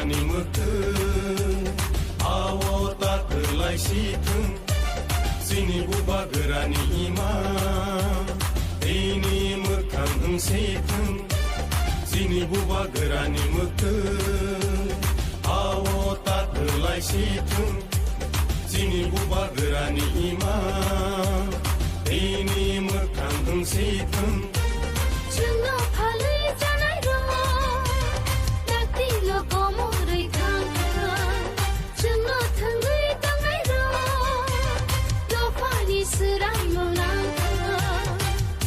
गोरानि मोखों आवो ताखोलाय सिथों जोंनि बुबा गोरानि इमा दैनि मोखां होंसेथों जोंनि बुबा गोरानि मोखों आवो ताखोलाय सिथों जोंनि बुबा गोरानि इमा दैनि मोखां होंसेथों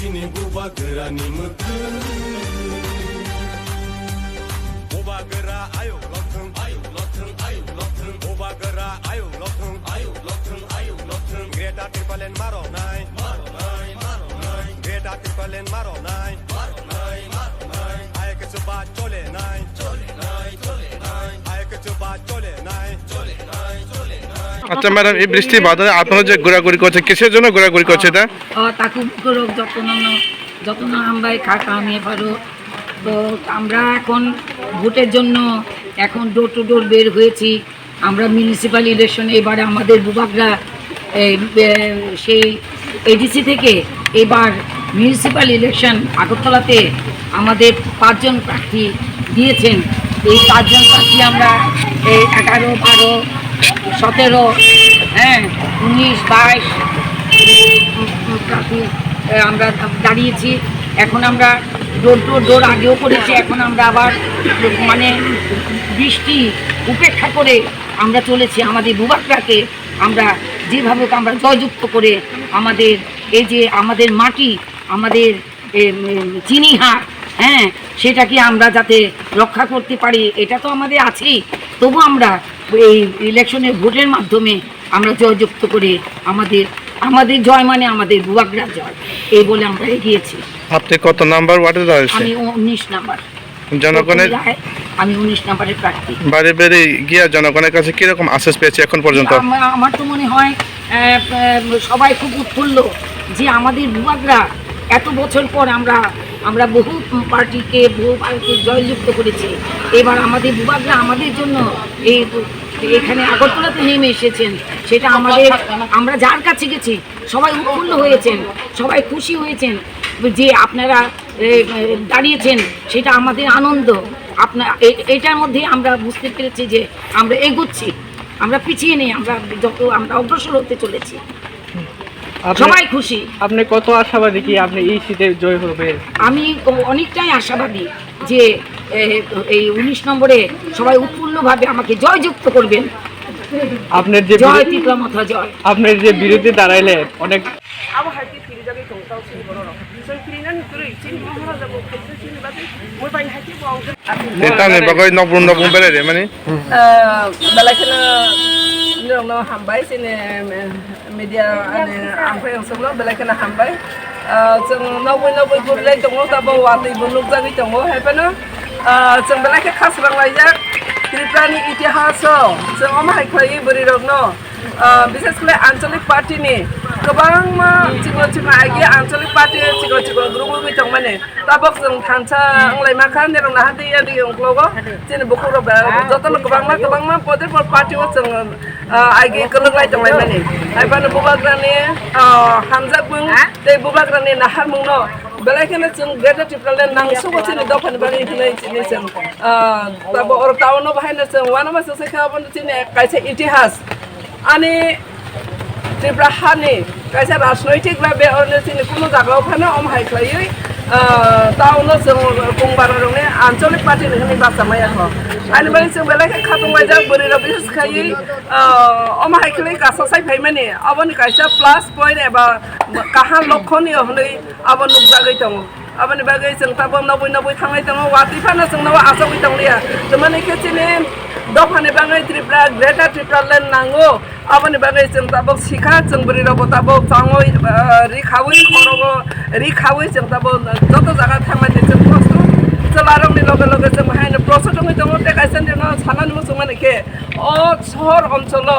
Ini buba gerani mekeng Buba gera ayo lotheng ayo lotheng Buba gera ayo lotheng ayo lotheng Greta tipalen maro nai Greta tipalen maro nai Ayo ke coba chole nai Ayo ke coba chole nai আচ্ছা madam এই বৃষ্টি বাদলে আপনারা যে ঘোরাঘুরি করছে কিসের জন্য ঘোরাঘুরি করছে এটা তাকু করক যত্ন আমরাই কাকা আমি পারো তো আমরা এখন ভোটের জন্য এখন ডোর টু ডোর বের হয়েছি আমরা মিউনিসিপ্যাল ইলেকশনে এবারে আমাদের বিভাগরা সেই এডিসি থেকে এবার মিউনিসিপ্যাল ইলেকশন আগরতলাতে আমাদের 5 জন প্রার্থী দিয়েছেন এই 5 জন প্রার্থী আমরা 11, 12, 17 হ্যাঁ 19, 22 প্রার্থী আমরা দাঁড়িয়েছি এখন আমরা ডোর আগেও করেছি এখন আমরা আবার মানে বৃষ্টি উপেক্ষা করে আমরা চলেছি আমাদের ভূভাগটাকে আমরা যেভাবে আমরা জয়যুক্ত করে আমাদের এই যে আমাদের মাটি আমাদের চিনিহাট হ্যাঁ সেটাকে আমরা যাতে রক্ষা করতে পারি এটা তো আমাদের আছেই তবু আমরা এই ইলেকশনের ভোটের মাধ্যমে আমরা জয়যুক্ত করে আমাদের জয় মানে আমাদের ভূভাগরা জয় এই বলে আমরা এগিয়েছি আপনি কত নাম্বার ওয়ার্ডে দাঁড়িয়েছেন আমি 19 নাম্বার জনগণের আমি 19 নাম্বারের প্রার্থী বাড়ি বাড়ি গিয়ে জনগণের কাছে কিরকম আশ্বাস পেয়েছে এখন পর্যন্ত আমার তো মনে হয় সবাই খুব উৎফুল্ল যে আমাদের ভূভাগরা এত বছর পর আমরা বহু পার্টিকে জয়যুক্ত করেছি এবার আমাদের ভূভাগরা আমাদের জন্য এখানে আগরতলাতে নেমে এসেছেন সেটা আমরা যার কাছে গেছি সবাই উৎফুল্ল হয়েছেন সবাই খুশি হয়েছেন যে আপনারা দাঁড়িয়েছেন সেটা আমাদের আনন্দ এটার মধ্যে আমরা বুঝতে পেরেছি যে আমরা এগোচ্ছি আমরা পিছিয়ে নেই আমরা অগ্রসর হতে চলেছি সবাই খুশি আপনি কত আশাবাদী কি আপনি এই শীতে জয় হবে আমি অনেকটাই আশাবাদী যে এই 19 নম্বরে সবাই উৎফুল্লভাবে আমাকে জয়যুক্ত করবেন আপনার যে জয় তীব্রমাথা জয় আপনার যে বিরোধী দাঁড়াইলে অনেক এটা নে বাগৈ নবুন বেলে মানে বেলাখানা no hambai sini media ane ampai yang sebelum belakang hambai jeng noboi gurlai tongo tabo wati bunuk jagi tongo hepana jeng belakang khas rang laijak Triprani itihaso jeng omahai khoi buri rogno বিশেষ করে আঞ্চলিক party নি गोबां मा Chico आगे आंचलिक party Chico group बिथां माने ताबक जों थांसा अंलाय माखा नेरं ना हादि आदि अंक्लोगो जेने बखुर जतन गोबां मा पदे पार्टी जों आगे गलगलाय दंलाय माने आइबानो बुबाग्रानि हामजाबुं दै बुबाग्रानि नाहार मुंनो बेलायखाने जों ग्रेटर ट्रिपल नांसुगो चिनि दफानि बागै हिनै चिनि जों ताबो अर टाउनो बाहायनो जों वाना मासो सेखाबन चिनि कायसे इतिहास आनि त्रिपुरा हानि कायसे राजनैतिकभावे अरनैतिक कोनो जायगायाव फानो अमहाय खालायै टाउनो जों गंबार रंने आंचलिक पार्टी होननाय बासामायाखौ आनि बाय जों बेलायखाय खातंबायजा बोरैरा बिस खायै अमहाय खालाय गासासाय फायमाने अबनि कायसे प्लास पॉइंट एबा काहा लक्षणीय होननाय आबो नुजागै दं abani bagai जों ताबो नबय थांनाय दङ वाति फाना जोंनाव आसावै दंलिया जमाने खेचिनि दफानि बागै त्रिपुरा ग्रेटर ट्रिपल लेन नांगौ abani bagai जों ताबो सिखा जों बोरै रबो ताबो चाङै रिखावै खरगो रिखावै जों ताबो जत जागा थांनाय जों प्रस्थ चलारंनि लगे जों हायनो प्रस्थ दङ देखायसन देनो सानानि मोसौ माने के अ सहर अञ्चल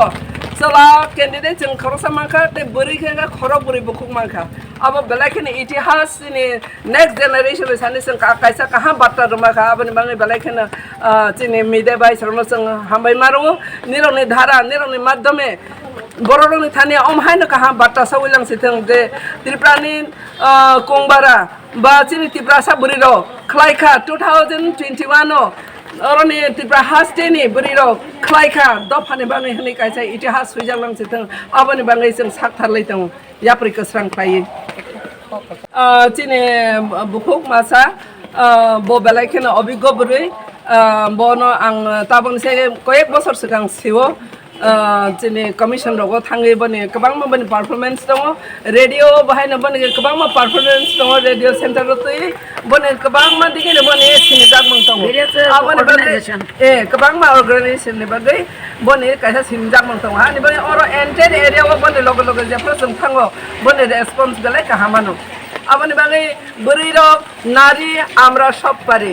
sala candidate जों खरसा माखा ते बोरै खेगा खर बोरै बुकुक माखा अब बेलायखिनि इतिहास नि नेक्स्ट जनरेशन सानि जों कायसा कहा बात्रा रमाखा अब बांगे बेलायखिनि चिनि मिदे बाय सरनो जों हामबाय मारो निरनि धारा निरनि माध्यमे बर'नि थानि अमहायनो कहा बात्रा साविलां सिथों जे त्रिपुरानि कंबारा बा चिनि त्रिपुरा साबुरिरो खलायखा 2021 अरनि त्रिपुरा हास्टेनि बुरिरो खलायखा दफानि बाङै हनै कायसा इतिहास सुइजांलां सिथों अबनि बाङै जों साकथारलायथों याप्रिक स्रां फायो चिनि बुकुक मासा बो बेलायखिनि अभिज्ञ बुरै बनो आं ताबनसे कयेक बोसोर सिगां सिओ चिनि कमिसन रगो थाङै बने गोबां माबानि पारफरमेन्स दङ रेडियो बाहायनो बने गोबां मा पारफरमेन्स दङ रेडियो सेन्टार रतै बने गोबां मा दिगेनो बने सिनि जागमं दङ आबने अर्गानाइजेसन गोबां मा अर्गानाइजेसन नि बागै बने कायसा सिनि जागमं दङ हानि बने अर एन्टेड एरियाव बने लगे लगे जेफ्रा जों थाङो बने रेसपन्स बेलाय काहामानो आबने बागै बोरै र नारी आमरा सब पारि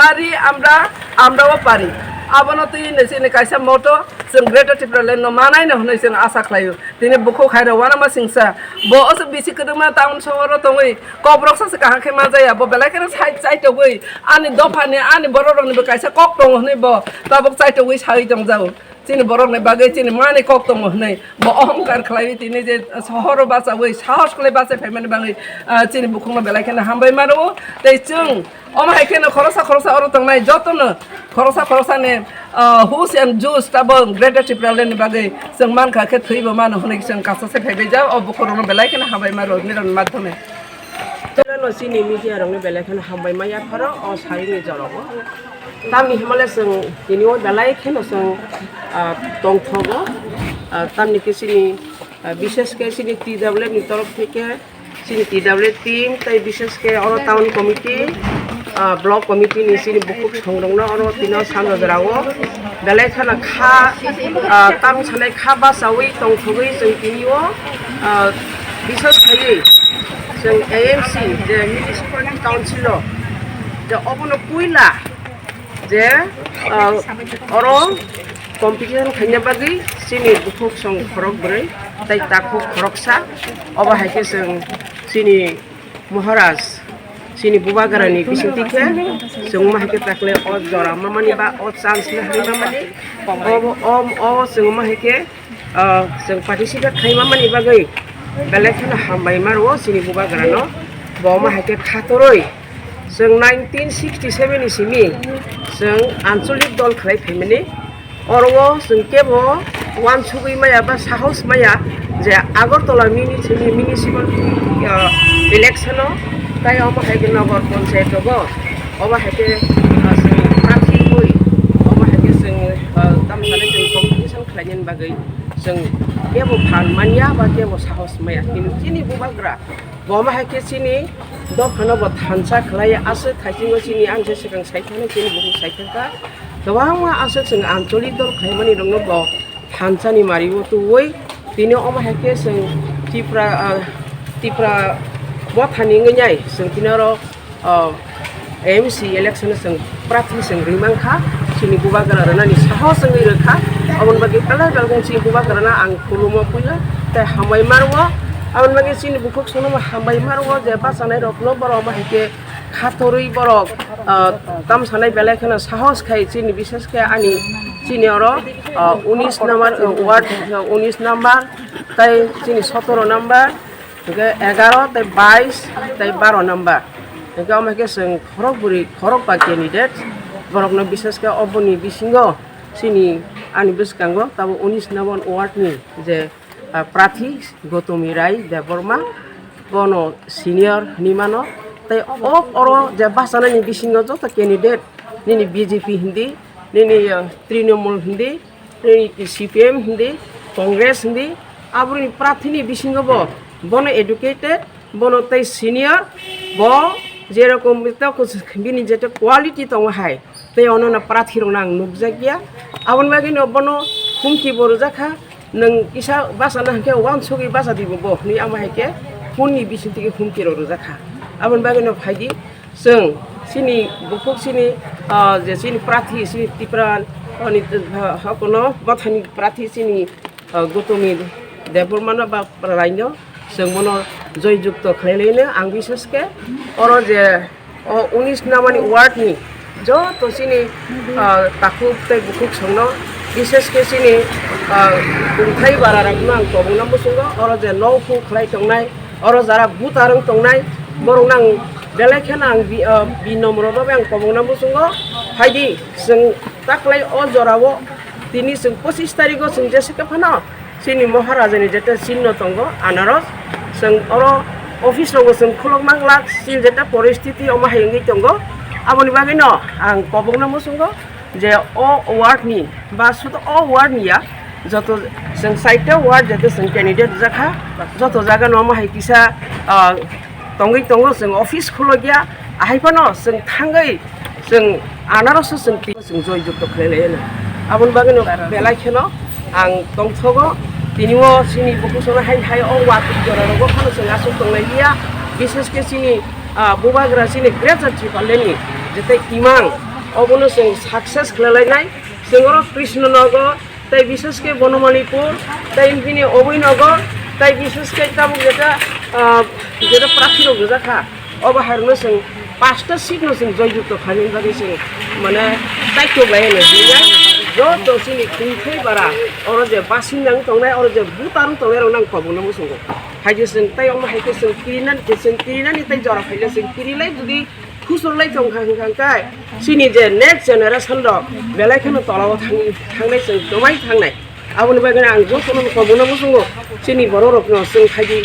नारी आमराव पारि आबनो तै नैसे कायसा मतो जों ग्रेटर त्रिपुरा लेन्ड मानायनो होनै जों आसा खालायो दिनै बुखौ खायरो वानामा सिंसा बो अस बिसि कदमा टाउन सहर तङै कब्रक्सा से काहाखे मा जाया बो बेलायखेन साइड साइड गै आनि दफानि आनि बररनि कायसा कक दङ होनै बो ताबक साइड गै साइ दङ जाओ चिनि बररनि बागै चिनि माने कक दङ होनै बो अहंकार खालाय दिनै जे सहर बासा गै साहस खले बासा फेमेन बाङै चिनि बुखुमा बेलायखेन हामबाय मारो तै जों अमायखेन खरसा अर तंनाय जतनो खरसा ने हुस एन्ड जुस ताबो ग्रेटर त्रिपुरा लेन्ड बागै जों मानखा खे थैबो मान होनै जों कासासे फैबाय जा अब बुखुरनो बेलायखेन हामबाय मारो निरन माध्यमे नो सिनि मिडिया रंनि बेलायखेन हामबाय माया फरो अ सारिनि जरबो तामनि हिमालय जों दिनिओ बेलायखेन जों दंथगो तामनि किसिनि विशेष के सिनि टीडब्ल्यू नि तरफ থেকে सिनि टीडब्ल्यू टीम ताई विशेष के अर टाउन कमिटी ब्लक कमिटी नि सिनि बुकुक संरंनो अर तिनो सानजराओ बेलायखेन खा ताम सानाय खा बासावै दंथगै जों दिनिओ विशेष खायै जों एएमसी जे म्युनिसिपालिटी काउन्सिल जे अबनो पुइला जे अर कम्पिटिशन खायनो बागै सिनि बुकुक सं खरक ब्रै ताई ताखु खरकसा अबा हायके जों सिनि महाराज सिनि बुबागारानि बिसिंतिखे जों माहायके ताकले अ जरा मामानि बा अ चान्स ने हारि मामानि अ जों माहायके जों पार्टिसिपेट खाय मामानि बागै बेलायखेन हामबाय मारो सिनि बुबागारानो बो माहायके खातरै जों 1967 नि सिमि जों आन्चलिक दल खालाय फैमानि अरवो जों केबो वान सुगै माया बा साहस माया जे आगरतला म्युनिसिपाल इलेक्शन ताई अमा हायके नगर पंचायत गो अबा हायके जों प्रार्थी गई अबा हायके जों तामसाले जों कम्पिटिशन खालायनि बागै जों केबो फान मानिया बा केबो साहस माया किनु चिनि बुबाग्रा बमा हायके चिनि दफानो बो थानसा खालाय आसो खायथिङो चिनि आंसे सिगां साइथानो चिनि बुकु साइथाका गोबां मा आसो जों आन्चलिक दल खायमानि दंनो बो थानसानि मारिबो तुवै दिनै अमा हायके जों त्रिपुरा बथानि ngैनाय जों तिनारो एमसी इलेक्शन जों प्रार्थी जों रिमांखा चिनि बुबागारानानि साहस जों रोखा अबन बागै कला गलगं चिनि बुबागाराना आं खुलुमो फैला ताई हामबाय मारवा अबन बागै चिनि बुकुक सोनो हामबाय मारवा जे बासानाय रखनो बरो माहायके खातरै बरो ताम सानाय बेलायखेन साहस खाय चिनि विशेष खाय आनि चिनि अर 19 नम्बर वार्ड 19 नम्बर ताई चिनि 17 नम्बर 11 ताई 22 ताई 12 नम्बर एका माके जों खरक बा कैंडिडेट बरकनो विशेष के अबनि बिसिंगो सिनि आनि बिसकांगो ताबो 19 नम्बर वार्ड नि जे प्रार्थी गौतमी राय देवबर्मा बनो सिनियर निमानो ताई अरो जे बासानानि बिसिंगो जत कैंडिडेट निनि बीजेपी हिंदी निनि तृणमूल हिंदी निनि सीपीएम हिंदी कांग्रेस हिंदी आबुनि प्रार्थीनि बिसिंगो बनो एडुकेटेड बनो ताई सिनियर बो जेरकम बिनि जेते क्वालिटी दङ हाय तै अनना प्रार्थी रंना आं नुबजागिया आबन बागिनो बनो हुमकी बरजाखा नों किसा बासाना हके वान सगै बासा दिबो बो नि आमा हायके हुननि बिसिंतिके हुमकी रजाखा आबन बागिनो फायदि जों सिनि बुकुक सिनि जे सिनि प्रार्थी सिनि त्रिपुरा अनि हकनो बथानि प्रार्थी सिनि गौतमी देवबर्मा बा रायनो जों मनो जययुक्त खालायलायनो आं बिसेसके अर जे 19 नामानि वार्डनि जत सिनि ताखु तै बुकुक संनो बिसेसके सिनि खुंथाय बाराराखनो आं तबंनामबो संगो अर जे नौखु खालाय तंनाय अर जारा बुतारं तंनाय बरं आं बेलायखेन आं बिनम्रबाबो आं तबंनामबो संगो हायदि जों ताखलाय अ जरावो दिनै जों 25 तारिखआव जों जेसेके फानो सिनि महाराजानि जेते चिन्ह तंगो आनारस जों अर अफिसाव जों खुलुमनांला सिल जेते परिस्थिति अमा हायंगै तंगो आबनि बागैनो आं तबंनामबो संगो जे अ वार्डनि बा सुद अ वार्डनिया जत जों 60 वार्ड जेते जों कैंडिडेट जाखा जत जागा न माहाय किसा तंगै तंगो जों अफिस खुलगिया आहायफानो जों थांगै जों आनारस जों जययुक्त खालायलायनो आबनि बागैनो बेलायखेनो आं दंथगो दिनिओ सिनि बुकुसना हाय हाय अ वार्ड जरारगो फानो जों आसु तंनायलिया बिसेसके सिनि बुबाग्रा सिनि ग्रेट जाथि पालेनि जेते इमां अबनो जों सक्सेस खालायलायनाय जों कृष्णनगर ताई बिसेसके बनमालीपुर ताई इनफिनि अभयनगर ताई बिसेसके ताबुक जेटा प्राखिरो गोजाखा अब हारनो जों 5टा सीटनो जों जययुक्त खालायनो बागै जों माने दायित्व लायनो दिया जत सिनि खुंथाय बारा अर जे बासिनां तंनाय अर जे बुतारं तंनाय रं नां खबनो मुसंगो हायजे जों ताई अमा हायके जों किरिनानि ताई जरा फायले जों किरिलाय जुदि खुसुरलाय तंखांखांखाय सिनि जे नेक्स्ट जेनेरेशन द बेलायखेनो तलाव थांनाय जों दमाय थांनाय आबनि बागै आं जतनो खबनो मुसंगो सिनि बर' रखनो जों हायदि